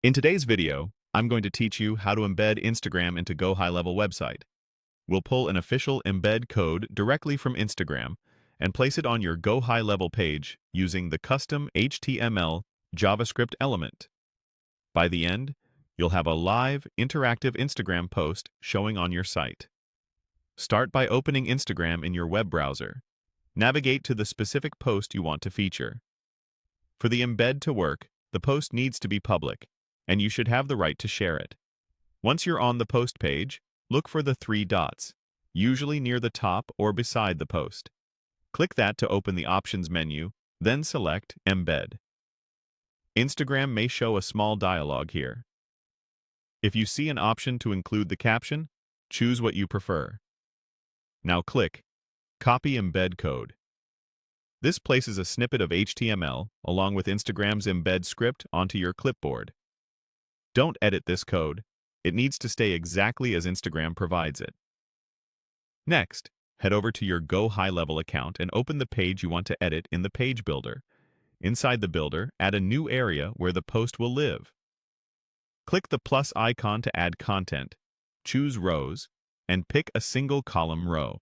In today's video, I'm going to teach you how to embed Instagram into GoHighLevel website. We'll pull an official embed code directly from Instagram and place it on your GoHighLevel page using the custom HTML JavaScript element. By the end, you'll have a live, interactive Instagram post showing on your site. Start by opening Instagram in your web browser. Navigate to the specific post you want to feature. For the embed to work, the post needs to be public, and you should have the right to share it. Once you're on the post page, look for the three dots, usually near the top or beside the post. Click that to open the Options menu, then select Embed. Instagram may show a small dialog here. If you see an option to include the caption, choose what you prefer. Now click Copy Embed Code. This places a snippet of HTML along with Instagram's embed script onto your clipboard. Don't edit this code. It needs to stay exactly as Instagram provides it. Next, head over to your GoHighLevel account and open the page you want to edit in the Page Builder. Inside the builder, add a new area where the post will live. Click the plus icon to add content, choose rows, and pick a single column row.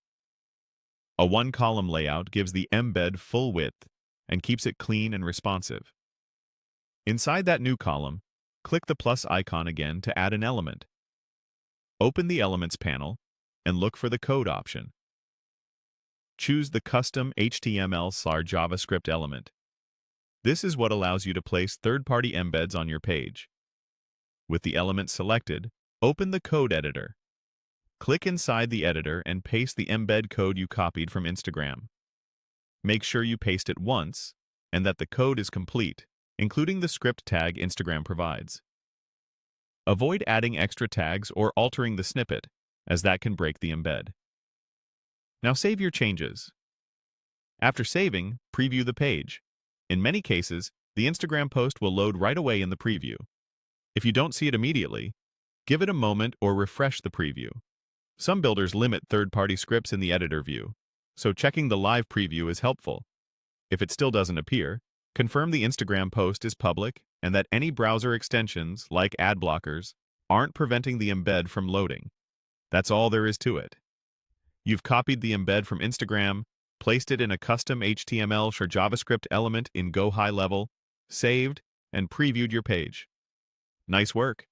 A one-column layout gives the embed full width and keeps it clean and responsive. Inside that new column, click the plus icon again to add an element. Open the Elements panel and look for the Code option. Choose the custom HTML/JavaScript element. This is what allows you to place third-party embeds on your page. With the element selected, open the code editor. Click inside the editor and paste the embed code you copied from Instagram. Make sure you paste it once and that the code is complete, including the script tag Instagram provides. Avoid adding extra tags or altering the snippet, as that can break the embed. Now save your changes. After saving, preview the page. In many cases, the Instagram post will load right away in the preview. If you don't see it immediately, give it a moment or refresh the preview. Some builders limit third-party scripts in the editor view, so checking the live preview is helpful. If it still doesn't appear, confirm the Instagram post is public and that any browser extensions, like ad blockers, aren't preventing the embed from loading. That's all there is to it. You've copied the embed from Instagram, placed it in a custom HTML or JavaScript element in GoHighLevel, saved, and previewed your page. Nice work!